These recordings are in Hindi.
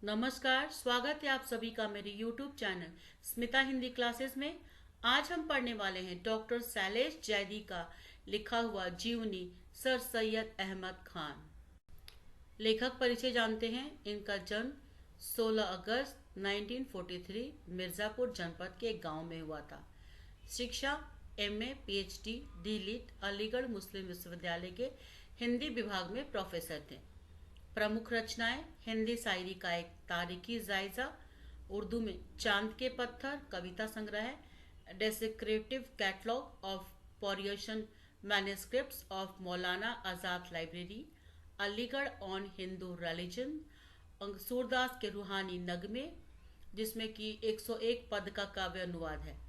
नमस्कार, स्वागत है आप सभी का मेरे YouTube channel Smita Hindi classes में। आज हम पढ़ने वाले हैं डॉक्टर शैलेश जैदी का लिखा हुआ जीवनी सर सैयद अहमद खान। लेखक परिचय जानते हैं। इनका जन्म 16 अगस्त 1943 मिर्ज़ापुर जनपद के एक गांव में हुआ था। शिक्षा MA PhD डीलिट अलीगढ़ मुस्लिम विश्वविद्यालय के हिंदी विभाग में प्रोफेसर थे। प्रमुख रचनाएं हिंदी शायरी का एक तारीखी जायजा, उर्दू में चांद के पत्थर कविता संग्रह, descriptive catalogue of Persian manuscripts of Maulana Azad library, Aligarh on Hindu religion, Surdas के रूहानी नगमे जिसमें कि 101 पद का काव्य अनुवाद है,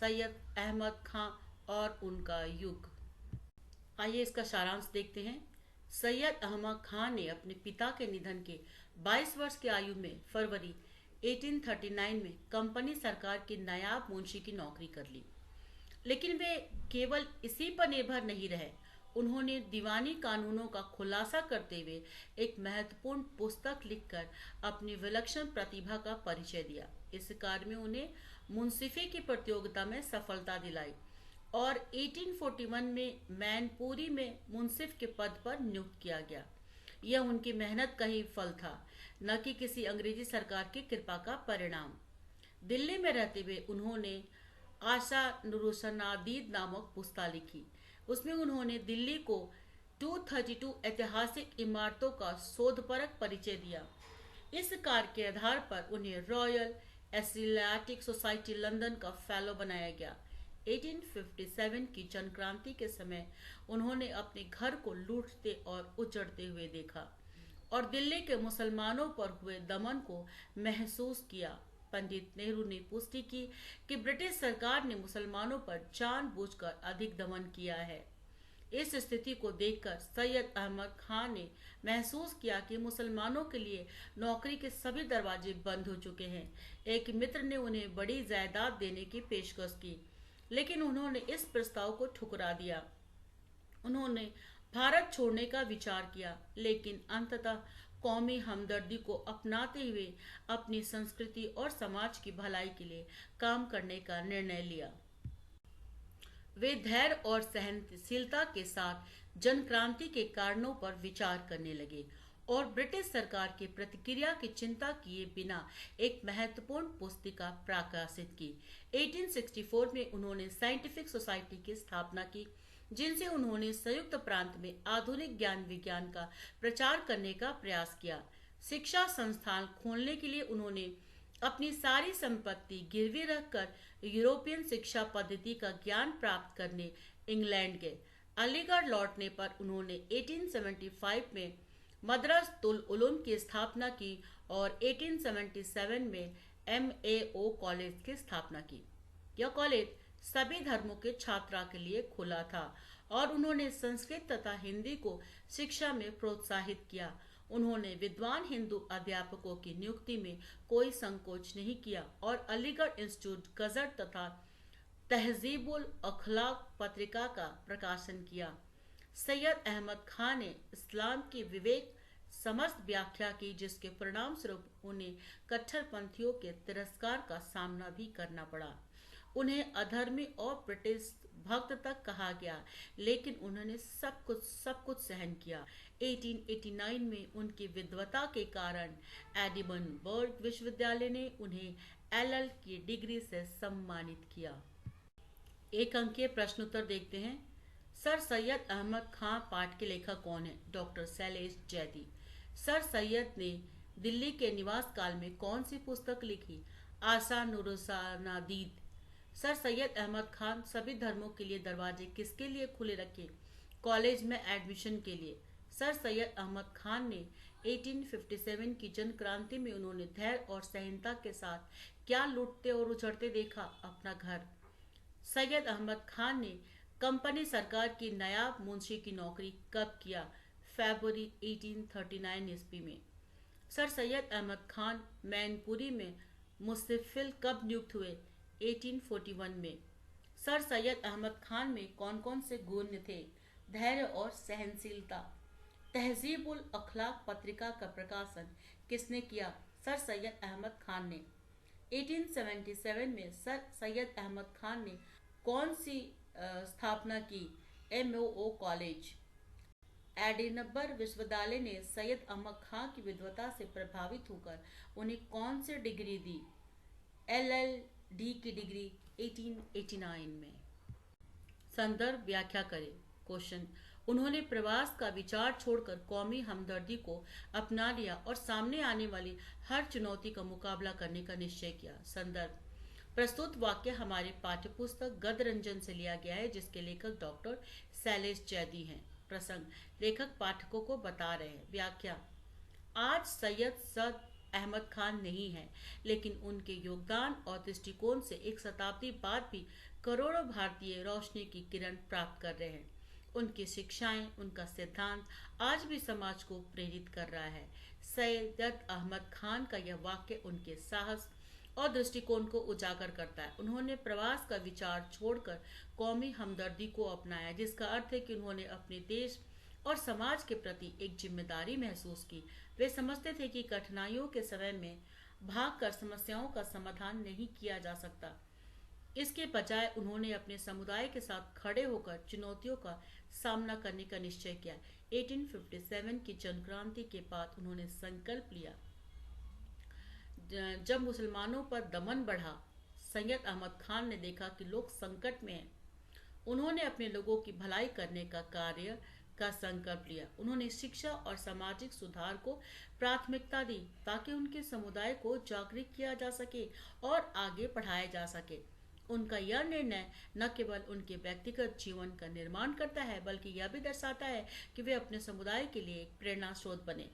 सैयद अहमद खां और उनका युग। आइए इसका सारांश देखते हैं। सैयद अहमद खान ने अपने पिता के निधन के 22 वर्ष की आयु में फरवरी 1839 में कंपनी सरकार की नायाब मुंशी की नौकरी कर ली। लेकिन वे केवल इसी पर निर्भर नहीं रहे। उन्होंने दीवानी कानूनों का खुलासा करते हुए एक महत्वपूर्ण पुस्तक लिखकर अपनी विलक्षण प्रतिभा का परिचय दिया। इस कार्य में उन्हें मुंसिफी की प्रतियोगिता में सफलता दिलाई और 1841 में मैनपुरी में मुंसिफ के पद पर नियुक्त किया गया। यह उनकी मेहनत का ही फल था, न कि किसी अंग्रेजी सरकार की कृपा का परिणाम। दिल्ली में रहते हुए उन्होंने आशा नुरुसनादीद नामक पुस्तक लिखी। उसमें उन्होंने दिल्ली को 232 ऐतिहासिक इमारतों का शोधपरक परिचय दिया। इस कार्य के आधार पर उन्हें रॉयल एशियाटिक सोसाइटी लंदन का फेलो बनाया गया। 1857 की जनक्रांति के समय उन्होंने अपने घर को लूटते और उजड़ते हुए देखा और दिल्ली के मुसलमानों पर हुए दमन को महसूस किया। पंडित नेहरू ने पुष्टि की कि ब्रिटिश सरकार ने मुसलमानों पर जानबूझकर अधिक दमन किया है। इस स्थिति को देखकर सैयद अहमद खान ने महसूस किया कि मुसलमानों के लिए नौकरी के सभी दरवाजे बंद हो चुके हैं। एक मित्र ने उन्हें बड़ी जायदाद देने की पेशकश की, लेकिन उन्होंने इस प्रस्ताव को ठुकरा दिया। उन्होंने भारत छोड़ने का विचार किया, लेकिन अंततः कौमी हमदर्दी को अपनाते हुए अपनी संस्कृति और समाज की भलाई के लिए काम करने का निर्णय लिया। वे धैर्य और सहनशीलता के साथ जनक्रांति के कारणों पर विचार करने लगे और ब्रिटिश सरकार की प्रतिक्रिया की चिंता किए बिना एक महत्वपूर्ण पुस्तिका प्रकाशित की। 1864 में उन्होंने साइंटिफिक सोसाइटी की स्थापना की, जिनसे उन्होंने संयुक्त प्रांत में आधुनिक ज्ञान विज्ञान का प्रचार करने का प्रयास किया। शिक्षा संस्थान खोलने के लिए उन्होंने अपनी सारी संपत्ति गिरवी रखकर यूरोपियन शिक्षा पद्धति का ज्ञान प्राप्त करने इंग्लैंड गए। अलीगढ़ लौटने पर उन्होंने 1875 में मदरसतुल उलूम की स्थापना की और 1877 में MAO कॉलेज की स्थापना की। यह कॉलेज सभी धर्मों के छात्रा के लिए खुला था और उन्होंने संस्कृत तथा हिंदी को शिक्षा में प्रोत्साहित किया। उन्होंने विद्वान हिंदू अध्यापकों की नियुक्ति में कोई संकोच नहीं किया और अलीगढ़ इंस्टीट्यूट गजट तथा तहजीबुल अखलाक पत्रिका का प्रकाशन किया। सैयद अहमद खान ने इस्लाम की विवेक समस्त व्याख्या की, जिसके परिणाम स्वरूप उन्हें कट्टरपंथियों के तिरस्कार का सामना भी करना पड़ा। उन्हें अधर्मी और ब्रिटिश भक्त तक कहा गया, लेकिन उन्होंने सब कुछ सहन किया। 1889 में उनकी विद्वता के कारण एडिनबर्ग विश्वविद्यालय ने उन्हें LL की डिग्री से सम्मानित किया। एक अंकीय प्रश्नोत्तर देखते हैं। सर सैयद अहमद खान पाठ के लेखक कौन है? डॉक्टर शैलेश जैदी। सर सैयद ने दिल्ली के निवास काल में कौन सी पुस्तक लिखी? आशा नुरुसनादीद। सर सैयद अहमद खान सभी धर्मों के लिए दरवाजे किसके लिए खुले रखे? कॉलेज में एडमिशन के लिए। सर सैयद अहमद खान ने 1857 की जन क्रांति में उन्होंने धैर्य और सहनता के साथ क्या लूटते और उजड़ते देखा? अपना घर। सैयद अहमद खान ने कंपनी सरकार की नायाब मुंशी की नौकरी कब किया? फरवरी 1839 ईस्वी में। सर सैयद अहमद खान मैनपुरी में मुंसिफिल कब नियुक्त हुए? 1841 में। सर सैयद अहमद खान में कौन कौन से गुण थे? धैर्य और सहनशीलता। तहजीबुल अखलाक पत्रिका का प्रकाशन किसने किया? सर सैयद अहमद खान ने 1877 में सर सैयद अहमद खान ने कौन सी स्थापना की? MOO college. एडिनबर्ग विश्वविद्यालय ने सैयद अहमद खान की विद्वता से प्रभावित होकर उन्हें कौन सी डिग्री दी? LLD की डिग्री 1889 में। संदर्भ व्याख्या करें। क्वेश्चन, उन्होंने प्रवास का विचार छोड़कर कौमी हमदर्दी को अपना लिया और सामने आने वाली हर चुनौती का मुकाबला करने का निश्चय किया। संदर्भ, प्रस्तुत वाक्य हमारे पाठ्यपुस्तक गदरंजन से लिया गया है, जिसके लेखक डॉक्टर शैलेश जैदी हैं। प्रसंग, लेखक पाठकों को बता रहे हैं। व्याख्या, आज सैयद सर अहमद खान नहीं है, लेकिन उनके योगदान और दृष्टिकोण से एक शताब्दी बाद भी करोड़ों भारतीय रोशनी की किरण प्राप्त कर रहे हैं। उनकी शिक्षाएं, उनका सिद्धांत आज भी समाज को प्रेरित कर रहा है। सैयद अहमद खान का यह वाक्य उनके साहस और दृष्टिकोण को उजागर करता है। उन्होंने प्रवास का विचार छोड़कर कौमी हमदर्दी को अपनाया, जिसका अर्थ है कि उन्होंने अपने देश और समाज के प्रति एक जिम्मेदारी महसूस की। वे समझते थे कि कठिनाइयों के समय में भागकर समस्याओं का समाधान नहीं किया जा सकता। इसके बजाय उन्होंने अपने समुदाय के साथ खड़े होकर चुनौतियों का सामना करने का निश्चय किया। 1857 की जनक्रांति के बाद उन्होंने संकल्प लिया, जब मुसलमानों पर दमन बढ़ा, सैयद अहमद खान ने देखा कि लोग संकट में हैं। उन्होंने अपने लोगों की भलाई करने का कार्य का संकल्प लिया। उन्होंने शिक्षा और सामाजिक सुधार को प्राथमिकता दी, ताकि उनके समुदाय को जागरूक किया जा सके और आगे बढ़ाया जा सके। उनका यह निर्णय न केवल उनके व्यक्तिगत जीवन का निर्माण करता है, बल्कि यह भी दर्शाता है कि वे अपने समुदाय के लिए एक प्रेरणा स्रोत बने।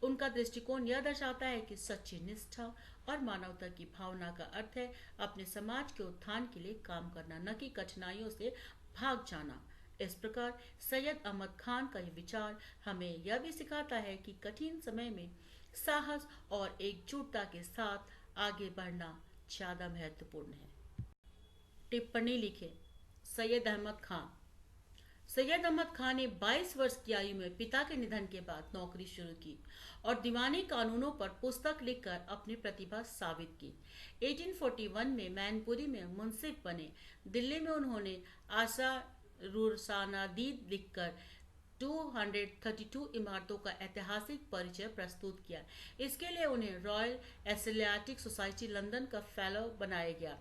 उनका दृष्टिकोण यह दर्शाता है कि सच्ची निष्ठा और मानवता की भावना का अर्थ है अपने समाज के उत्थान के लिए काम करना, न कि कठिनाइयों से भाग जाना। इस प्रकार सैयद अहमद खान का यह विचार हमें यह भी सिखाता है कि कठिन समय में साहस और एकजुटता के साथ आगे बढ़ना ज्यादा महत्वपूर्ण है। टिप्पणी लिखें। सैयद अहमद खान। सैयद अहमद खान ने 22 वर्ष की आयु में पिता के निधन के बाद नौकरी शुरू की और दीवानी कानूनों पर पुस्तक लिखकर अपनी प्रतिभा साबित की। 1841 में मैनपुरी में मुंसिफ बने। दिल्ली में उन्होंने आशा रुरसानादीद लिखकर 232 इमारतों का ऐतिहासिक परिचय प्रस्तुत किया। इसके लिए उन्हें रॉयल एशियाटिक सोसाइटी लंदन का फेलो बनाया गया।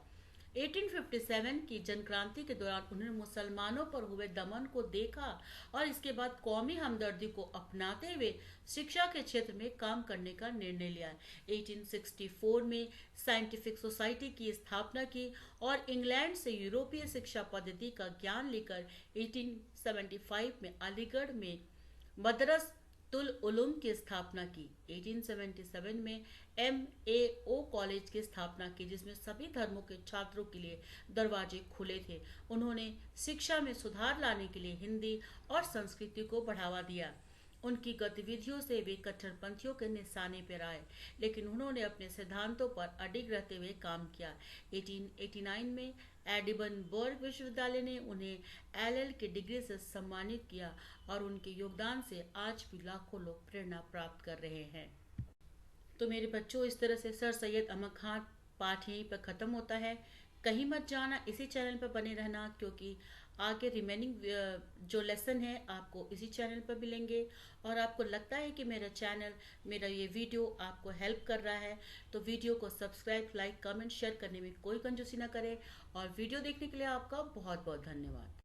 1857 की जनक्रांति के दौरान उन्होंने मुसलमानों पर हुए दमन को देखा और इसके बाद कौमी हमदर्दी को अपनाते हुए शिक्षा के क्षेत्र में काम करने का निर्णय लिया। 1864 में साइंटिफिक सोसाइटी की स्थापना की और इंग्लैंड से यूरोपीय शिक्षा पद्धति का ज्ञान लेकर 1875 में अलीगढ़ में मदरस तुल उलूम की स्थापना की। 1877 में MAO कॉलेज की स्थापना की, जिसमें सभी धर्मों के छात्रों के लिए दरवाजे खुले थे। उन्होंने शिक्षा में सुधार लाने के लिए हिंदी और संस्कृति को बढ़ावा दिया। उनकी गतिविधियों से वे कट्टरपंथियों के निशाने पर आए, लेकिन उन्होंने अपने सिद्धांतों पर अडिग रहते हुए काम किया। 1889 में एडिनबर्ग विश्वविद्यालय ने उन्हें LL की डिग्री से सम्मानित किया और उनके योगदान से आज भी लाखों लोग प्रेरणा प्राप्त कर रहे हैं। तो मेरे बच्चों, इस तरह से सर सैयद अहमद खान पाठ यहीं पर ख़त्म होता है। कहीं मत जाना, इसी चैनल पर बने रहना, क्योंकि आगे रिमेनिंग जो लेसन है आपको इसी चैनल पर मिलेंगे। और आपको लगता है कि मेरा चैनल, मेरा ये वीडियो आपको हेल्प कर रहा है, तो वीडियो को सब्सक्राइब, लाइक, कमेंट, शेयर करने में कोई कंजूसी ना करें। और वीडियो देखने के लिए आपका बहुत बहुत धन्यवाद।